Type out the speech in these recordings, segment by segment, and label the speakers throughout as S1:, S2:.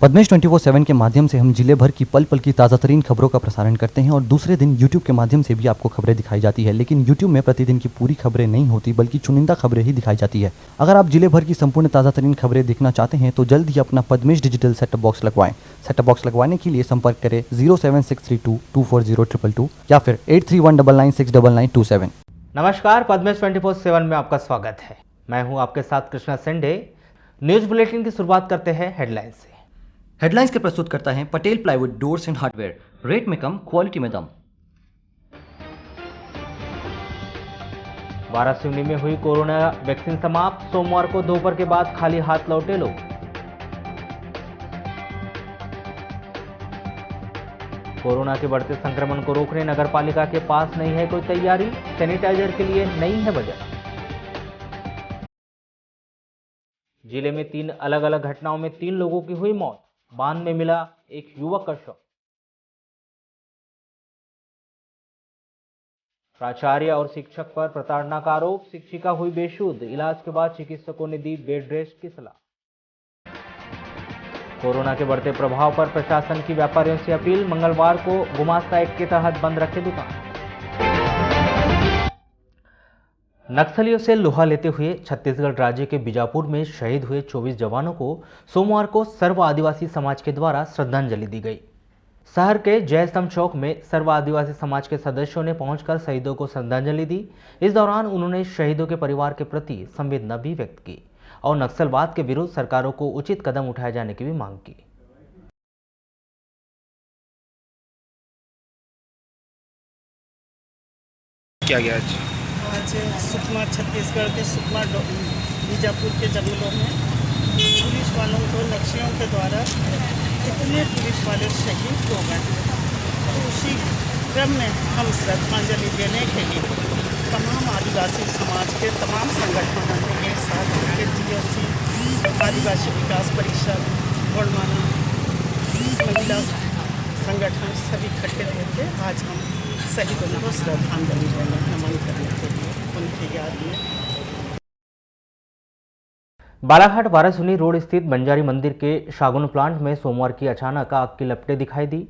S1: पद्मेश 24/7 के माध्यम से हम जिले भर की पल पल की ताज़ा तरीन खबरों का प्रसारण करते हैं और दूसरे दिन यूट्यूब के माध्यम से भी आपको खबरें दिखाई जाती है। लेकिन यूट्यूब में प्रतिदिन की पूरी खबरें नहीं होती, बल्कि चुनिंदा खबरें ही दिखाई जाती है। अगर आप जिले भर की संपूर्ण ताज़ा तरीन खबरें देखना चाहते हैं तो जल्द ही अपना पद्मेश डिजिटल सेटअप बॉक्स लगवाएं। सेटअप बॉक्स लगवाने के लिए संपर्क करें 07632240222 या फिर 8319969927।
S2: नमस्कार, पद्मेश 24/7 में आपका स्वागत है। मैं हूं आपके साथ कृष्णा सेंडे। न्यूज बुलेटिन की शुरुआत करते हैं हेडलाइन से।
S1: हेडलाइंस के प्रस्तुत करता है Patel plywood doors and hardware, rate में कम, क्वालिटी में दम।
S2: वारासिवनी में हुई कोरोना वैक्सीन समाप्त, सोमवार को दोपहर के बाद खाली हाथ लौटे लोग। कोरोना के बढ़ते संक्रमण को रोकने नगरपालिका के पास नहीं है कोई तैयारी, सैनिटाइजर के लिए नहीं है बजट। जिले में 3 अलग अलग घटनाओं में 3 लोगों की हुई मौत, बांध में मिला एक युवक का शव। प्राचार्य और शिक्षक पर प्रताड़ना का आरोप, शिक्षिका हुई बेसुध, इलाज के बाद चिकित्सकों ने दी बेड रेस्ट की सलाह। कोरोना के बढ़ते प्रभाव पर प्रशासन की व्यापारियों से अपील, मंगलवार को गुमास्ता एक्ट के तहत बंद रखे दुकान। नक्सलियों से लोहा लेते हुए छत्तीसगढ़ राज्य के बीजापुर में शहीद हुए 24 जवानों को सोमवार को सर्व आदिवासी समाज के द्वारा श्रद्धांजलि दी गई। शहर के जयस्तंभ चौक में सर्व आदिवासी समाज के सदस्यों ने पहुंचकर शहीदों को श्रद्धांजलि दी। इस दौरान उन्होंने शहीदों के परिवार के प्रति संवेदना भी व्यक्त की और नक्सलवाद के विरुद्ध सरकारों को उचित कदम उठाए जाने की भी मांग की।
S3: क्या गया
S4: आज सुकमा छत्तीसगढ़ के सुकमा बीजापुर के जंगलों में पुलिस वालों को नक्सलियों के द्वारा कितने पुलिस वाले शहीद हो गए, तो उसी क्रम में हम श्रद्धांजलि देने के लिए तमाम आदिवासी समाज के तमाम संगठनों ने एक साथ के GSC, आदिवासी विकास परिषद, गोंडवाना महिला संगठन सभी इकट्ठे होकर आज हम शहीदों को श्रद्धांजलि देने नमन करने के लिए उनकी याद में।
S2: बालाघाट वारासिवनी रोड स्थित बंजारी मंदिर के शागुन प्लांट में सोमवार की अचानक आग की लपटें दिखाई दी।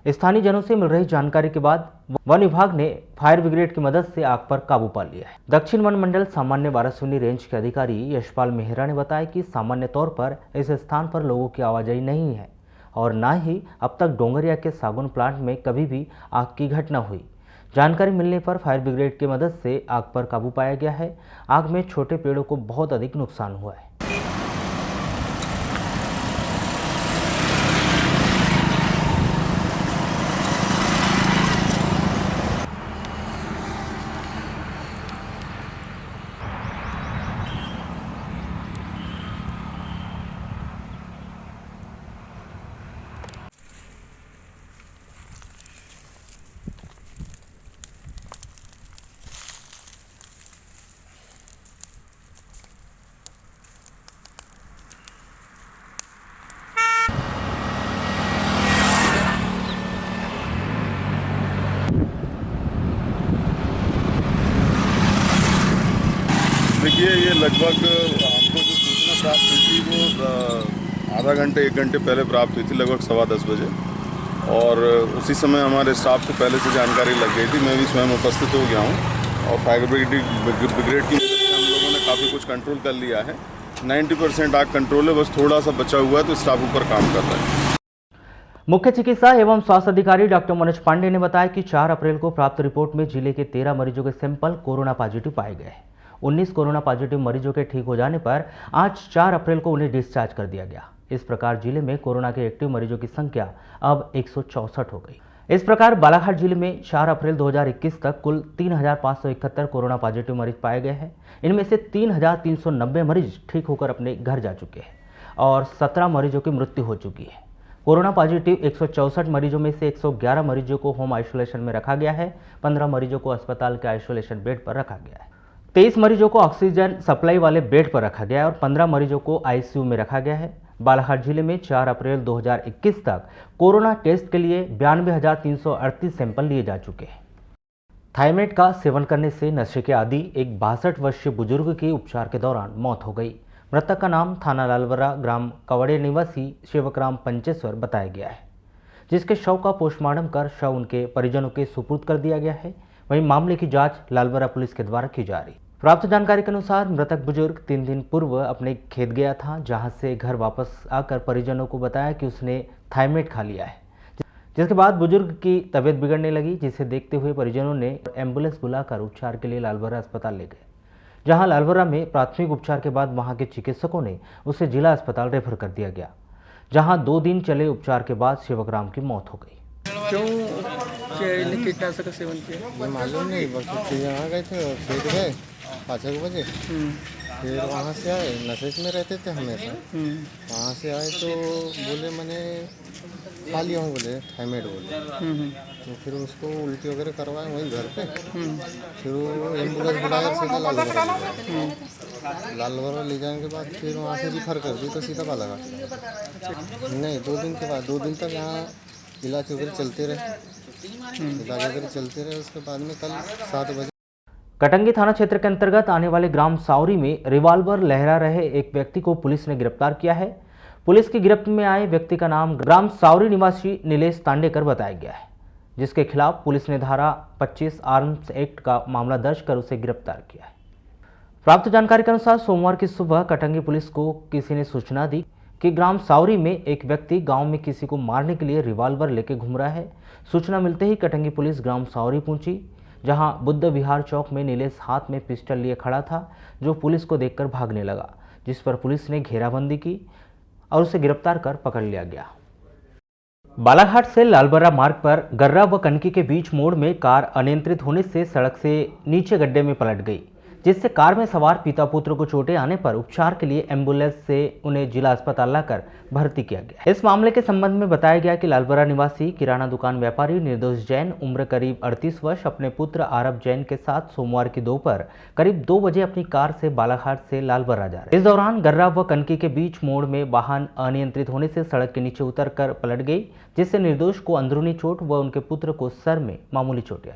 S2: स्थानीय जनों से मिल रही जानकारी के बाद वन विभाग ने फायर ब्रिगेड की मदद से आग पर काबू पा लिया है। दक्षिण वन मंडल सामान्य वारासिवनी रेंज के अधिकारी यशपाल मेहरा ने बताया कि सामान्य तौर पर इस स्थान पर लोगों की आवाजाही नहीं है और न ही अब तक डोंगरिया के सागुन प्लांट में कभी भी आग की घटना हुई। जानकारी मिलने पर फायर ब्रिगेड की मदद से आग पर काबू पाया गया है। आग में छोटे पेड़ों को बहुत अधिक नुकसान हुआ है।
S3: देखिए, ये लगभग हमको जो सूचना प्राप्त हुई थी वो आधा घंटे 1 घंटे पहले प्राप्त हुई थी, लगभग 10:15 बजे। और उसी समय हमारे स्टाफ को पहले से जानकारी लग गई थी। मैं भी स्वयं उपस्थित हो गया हूँ और फायर ब्रिगेड की मदद से हम लोगों ने काफ़ी कुछ कंट्रोल कर लिया है। 90% आग कंट्रोल है, बस थोड़ा सा बचा हुआ है, तो स्टाफ ऊपर काम कर रहा है।
S2: मुख्य चिकित्सा एवं स्वास्थ्य अधिकारी डॉक्टर मनोज पांडे ने बताया कि 4 अप्रैल को प्राप्त रिपोर्ट में जिले के 13 मरीजों के सैंपल कोरोना पॉजिटिव पाए गए हैं। 19 कोरोना पॉजिटिव मरीजों के ठीक हो जाने पर आज 4 अप्रैल को उन्हें डिस्चार्ज कर दिया गया। इस प्रकार जिले में कोरोना के एक्टिव मरीजों की संख्या अब 164 हो गई। इस प्रकार बालाघाट जिले में 4 अप्रैल 2021 तक कुल 3571 कोरोना पॉजिटिव मरीज पाए गए हैं। इनमें से 3390 मरीज ठीक होकर अपने घर जा चुके हैं और 17 मरीजों की मृत्यु हो चुकी है। कोरोना पॉजिटिव 164 मरीजों में से 111 मरीजों को होम आइसोलेशन में रखा गया है। 15 मरीजों को अस्पताल के आइसोलेशन बेड पर रखा गया है। 23 मरीजों को ऑक्सीजन सप्लाई वाले बेड पर रखा गया है और 15 मरीजों को ICU में रखा गया है। बालाघाट जिले में 4 अप्रैल 2021 तक कोरोना टेस्ट के लिए 92,338 सैंपल लिए जा चुके हैं। थायमेट का सेवन करने से नशे के आदि एक 62 वर्षीय बुजुर्ग की उपचार के दौरान मौत हो गई। मृतक का नाम थाना लालवरा ग्राम कवड़े निवासी शिवकराम पंचेश्वर बताया गया है, जिसके शव का पोस्टमार्टम कर शव उनके परिजनों के सुपुर्द कर दिया गया है। वहीं मामले की जांच लालवरा पुलिस के द्वारा की जा रही। प्राप्त जानकारी के अनुसार मृतक बुजुर्ग 3 दिन पूर्व अपने खेत गया था, जहां से घर वापस आकर परिजनों को बताया कि उसने थायमेट खा लिया है, जिसके बाद बुजुर्ग की तबीयत बिगड़ने लगी, जिसे देखते हुए परिजनों ने एम्बुलेंस बुलाकर उपचार के लिए लालवरा अस्पताल ले गए, जहां लालवरा में प्राथमिक उपचार के बाद वहां के चिकित्सकों ने उसे जिला अस्पताल रेफर कर दिया गया, जहां 2 दिन चले उपचार के बाद शिवकराम की मौत हो गई।
S5: क्यों कीटनाशक का सेवन किया?
S6: ये मालूम नहीं, बस यहाँ गए थे और खेत गए 5 बजे, फिर वहाँ से आए, नशे में रहते थे हमेशा। वहाँ से आए तो बोले मैंने खा लिया हूँ, बोले थायमेट बोले। तो फिर उसको उल्टी वगैरह करवाए वहीं घर पे। फिर वो एम्बुलेंस बुलाया, सीधा लालवरा ले जाने के बाद फिर वहाँ से रिफर कर दी तो सीधा बालाघाट। नहीं, 2 दिन के बाद 2 दिन तक यहाँ इलाज वगैरह चलते रहे। उसके बाद में कल 7 बजे
S2: कटंगी थाना क्षेत्र के अंतर्गत आने वाले ग्राम सावरी में रिवॉल्वर लहरा रहे एक व्यक्ति को पुलिस ने गिरफ्तार किया है। पुलिस की गिरफ्त में आए व्यक्ति का नाम ग्राम सावरी निवासी नीलेश तांडेकर बताया गया है, जिसके खिलाफ पुलिस ने धारा 25 आर्म्स एक्ट का मामला दर्ज कर उसे गिरफ्तार किया है। प्राप्त जानकारी के अनुसार सोमवार की सुबह कटंगी पुलिस को किसी ने सूचना दी कि ग्राम सावरी में एक व्यक्ति गांव में किसी को मारने के लिए रिवॉल्वर लेकर घूम रहा है। सूचना मिलते ही कटंगी पुलिस ग्राम सावरी पहुंची, जहां बुद्ध विहार चौक में नीलेश हाथ में पिस्टल लिए खड़ा था, जो पुलिस को देखकर भागने लगा, जिस पर पुलिस ने घेराबंदी की और उसे गिरफ्तार कर पकड़ लिया गया। बालाघाट से लालबरा मार्ग पर गर्रा व कनकी के बीच मोड़ में कार अनियंत्रित होने से सड़क से नीचे गड्ढे में पलट गई, जिससे कार में सवार पिता पुत्र को चोटें आने पर उपचार के लिए एम्बुलेंस से उन्हें जिला अस्पताल लाकर भर्ती किया गया। इस मामले के संबंध में बताया गया कि लालबरा निवासी किराना दुकान व्यापारी निर्दोष जैन उम्र करीब 38 वर्ष अपने पुत्र आरव जैन के साथ सोमवार की दोपहर करीब 2 बजे अपनी कार से बालाघाट से लालबरा जा रहे। इस दौरान गर्रा व कनकी के बीच मोड़ में वाहन अनियंत्रित होने से सड़क के नीचे उतर कर पलट गई, जिससे निर्दोष को अंदरूनी चोट व उनके पुत्र को सर में मामूली चोटें आई।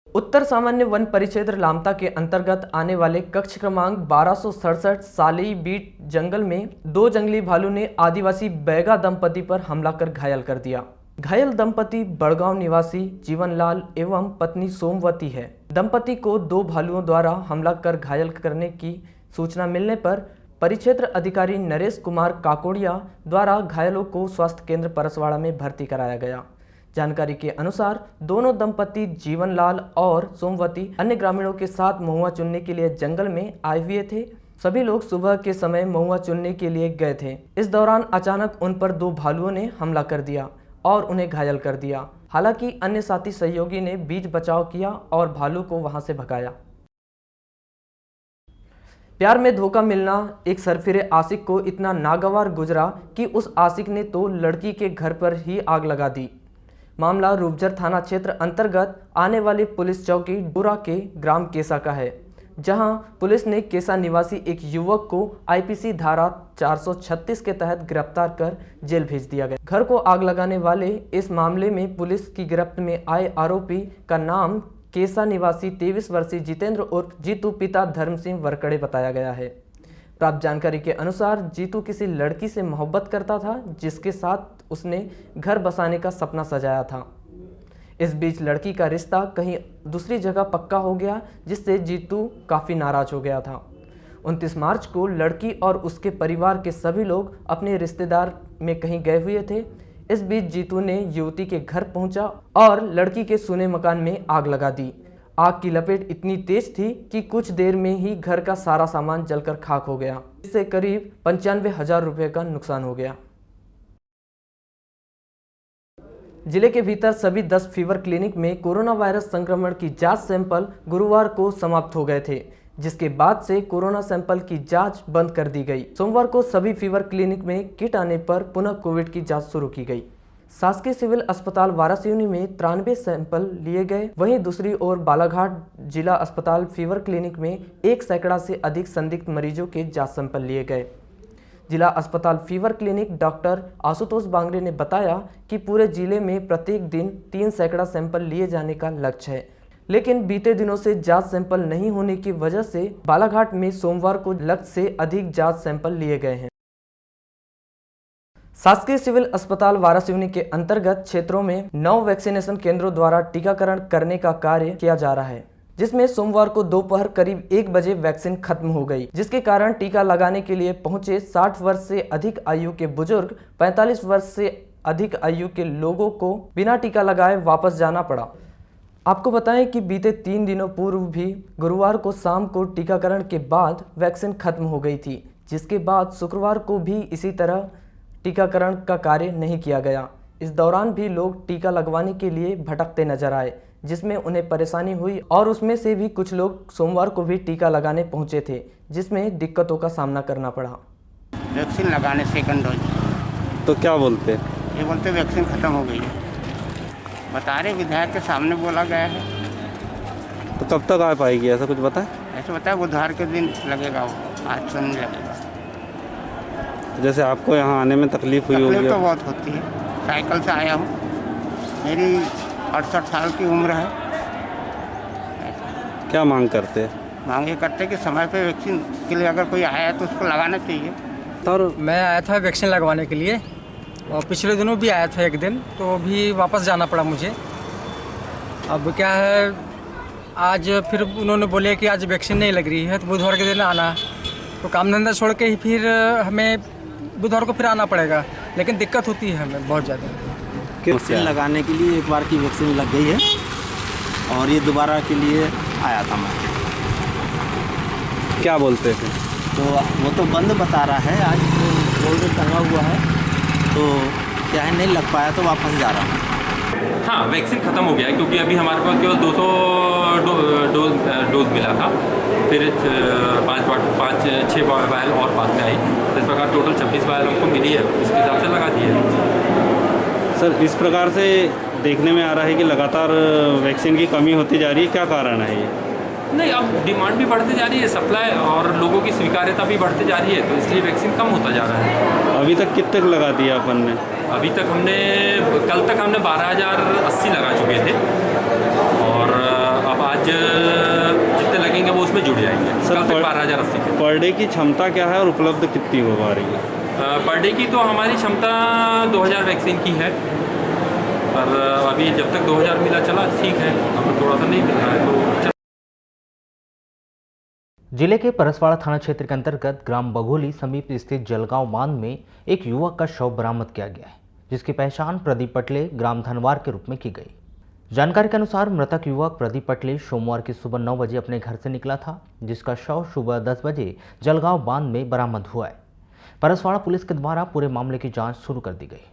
S5: उत्तर सामान्य वन परिक्षेत्र लामता के अंतर्गत आने वाले कक्ष क्रमांक 1267 साली बीट जंगल में 2 जंगली भालू ने आदिवासी बैगा दंपति पर हमला कर घायल कर दिया। घायल दंपति बड़गांव निवासी जीवनलाल एवं पत्नी सोमवती है। दंपति को 2 भालुओं द्वारा हमला कर घायल करने की सूचना मिलने पर परिक्षेत्र अधिकारी नरेश कुमार काकोड़िया द्वारा घायलों को स्वास्थ्य केंद्र परसवाड़ा में भर्ती कराया गया। जानकारी के अनुसार दोनों दंपति जीवनलाल और सोमवती अन्य ग्रामीणों के साथ महुआ चुनने के लिए जंगल में आए हुए थे। सभी लोग सुबह के समय महुआ चुनने के लिए गए थे। इस दौरान अचानक उन पर 2 भालुओं ने हमला कर दिया और उन्हें घायल कर दिया। हालांकि अन्य साथी सहयोगी ने बीच बचाव किया और भालू को वहां से भगाया। प्यार में धोखा मिलना एक सरफिरे आशिक को इतना नागवार गुजरा कि उस आशिक ने तो लड़की के घर पर ही आग लगा दी। मामला रूपझर थाना क्षेत्र अंतर्गत आने वाली पुलिस चौकी डूरा के ग्राम केसा का है, जहां पुलिस ने केसा निवासी एक युवक को आईपीसी धारा 436 के तहत गिरफ्तार कर जेल भेज दिया गया। घर को आग लगाने वाले इस मामले में पुलिस की गिरफ्त में आए आरोपी का नाम केसा निवासी 23 वर्षीय जितेंद्र उर्फ जीतू पिता धर्म सिंह वरकड़े बताया गया है। प्राप्त जानकारी के अनुसार जीतू किसी लड़की से मोहब्बत करता था, जिसके साथ उसने घर बसाने का सपना सजाया था। इस बीच लड़की का रिश्ता कहीं दूसरी जगह पक्का हो गया, जिससे जीतू काफ़ी नाराज हो गया था। 29 मार्च को लड़की और उसके परिवार के सभी लोग अपने रिश्तेदार में कहीं गए हुए थे। इस बीच जीतू ने युवती के घर पहुंचा और लड़की के सुने मकान में आग लगा दी। आग की लपेट इतनी तेज थी कि कुछ देर में ही घर का सारा सामान जलकर खाक हो गया, इससे करीब 95,000 रुपये का नुकसान हो गया। जिले के भीतर सभी 10 फीवर क्लिनिक में कोरोना वायरस संक्रमण की जांच सैंपल गुरुवार को समाप्त हो गए थे, जिसके बाद से कोरोना सैंपल की जांच बंद कर दी गई। सोमवार को सभी फीवर क्लिनिक में किट आने पर पुनः कोविड की जांच शुरू की गई। शासकीय सिविल अस्पताल वारासिवनी में 93 सैंपल लिए गए। वहीं दूसरी ओर बालाघाट जिला अस्पताल फीवर क्लिनिक में 1 सैकड़ा से अधिक संदिग्ध मरीजों के जांच सैंपल लिए गए। जिला अस्पताल fever clinic doctor Ashutosh Bangre ने बताया कि पूरे जिले में प्रत्येक दिन 3 सैकड़ा सैंपल लिए जाने का लक्ष्य है। लेकिन बीते दिनों से जांच सैंपल नहीं होने की वजह से बालाघाट में सोमवार को लक्ष्य से अधिक जांच सैंपल लिए गए हैं। शासकीय सिविल अस्पताल वारासिवनी के अंतर्गत क्षेत्रों में 9 वैक्सीनेशन केंद्रों द्वारा टीकाकरण करने का कार्य किया जा रहा है, जिसमें सोमवार को दोपहर करीब 1 बजे वैक्सीन खत्म हो गई, जिसके कारण टीका लगाने के लिए पहुंचे 60 वर्ष से अधिक आयु के बुजुर्ग 45 वर्ष से अधिक आयु के लोगों को बिना टीका लगाए वापस जाना पड़ा। आपको बताएं कि बीते 3 दिनों पूर्व भी गुरुवार को शाम को टीकाकरण के बाद वैक्सीन खत्म हो गई थी, जिसके बाद शुक्रवार को भी इसी तरह टीकाकरण का कार्य नहीं किया गया। इस दौरान भी लोग टीका लगवाने के लिए भटकते नजर आए, जिसमें उन्हें परेशानी हुई और उसमें से भी कुछ लोग सोमवार को भी टीका लगाने पहुंचे थे, जिसमें दिक्कतों का सामना करना पड़ा।
S7: वैक्सीन लगाने सेकंड डोज।
S8: तो क्या बोलते?
S7: ये बोलते वैक्सीन ख़त्म हो गई है। बता रहे विधायक के सामने बोला गया है।
S8: तो कब तक आ पाएगी, ऐसा कुछ बताएं?
S7: ऐसे बताया बुधवार के दिन लगेगा, वो आज तो नहीं लगेगा।
S8: जैसे आपको यहाँ आने में तकलीफ हुई होगी?
S7: तकलीफ तो बहुत होती है, साइकिल से आया हूँ, मेरी 68 साल की उम्र है।
S8: क्या मांग करते हैं?
S7: मांग ये करते कि समय पे वैक्सीन के लिए अगर कोई आया है तो उसको लगाना चाहिए।
S9: सर मैं आया था वैक्सीन लगवाने के लिए और पिछले दिनों भी आया था एक दिन, तो भी वापस जाना पड़ा मुझे। अब क्या है, आज फिर उन्होंने बोले कि आज वैक्सीन नहीं लग रही है तो बुधवार के दिन आना, तो काम धंधा छोड़ के ही फिर हमें बुधवार को फिर आना पड़ेगा, लेकिन दिक्कत होती है हमें बहुत ज़्यादा।
S10: वैक्सीन लगाने के लिए एक बार की वैक्सीन लग गई है और ये दोबारा के लिए आया था मैं।
S8: क्या बोलते थे?
S10: तो वो तो बंद बता रहा है, आज तो बोर्ड टंगा हुआ है, तो क्या है नहीं लग पाया तो वापस जा रहा हूँ।
S11: हाँ, वैक्सीन ख़त्म हो गया है क्योंकि अभी हमारे पास केवल 200 डोज मिला था, फिर 5-6 वायल और बाद में आई, तो इस प्रकार टोटल 26 वायल हमको मिली है, इसके हिसाब से लगा दी है।
S8: सर इस प्रकार से देखने में आ रहा है कि लगातार वैक्सीन की कमी होती जा रही है, क्या कारण है ये?
S11: नहीं, अब डिमांड भी बढ़ती जा रही है, सप्लाई और लोगों की स्वीकार्यता भी बढ़ती जा रही है, तो इसलिए वैक्सीन कम होता जा रहा है।
S8: अभी तक कितने तक लगा दिया अपन ने?
S11: अभी तक कल तक हमने 12,080 लगा चुके थे और अब आज जितने लगेंगे वो उसमें जुड़ जाएंगे।
S8: सर
S11: कल तक 12,080 थे।
S8: पर डे की क्षमता क्या है और उपलब्ध कितनी हो पा रही है?
S11: पर डे की तो हमारी क्षमता 2,000 वैक्सीन की है, पर अभी जब तक 2,000 मिला चला ठीक है, अब थोड़ा सा नहीं मिल रहा है तो।
S2: जिले के परसवाड़ा थाना क्षेत्र के अंतर्गत ग्राम बघोली समीप स्थित जलगांव बांध में एक युवक का शव बरामद किया गया है, जिसकी पहचान प्रदीप पटले ग्राम धनवार के रूप में की गई। जानकारी के अनुसार मृतक युवक प्रदीप पटले सोमवार की सुबह 9 बजे अपने घर से निकला था, जिसका शव सुबह 10 बजे जलगांव बांध में बरामद हुआ है। परसवाड़ा पुलिस के द्वारा पूरे मामले की जांच शुरू कर दी गई।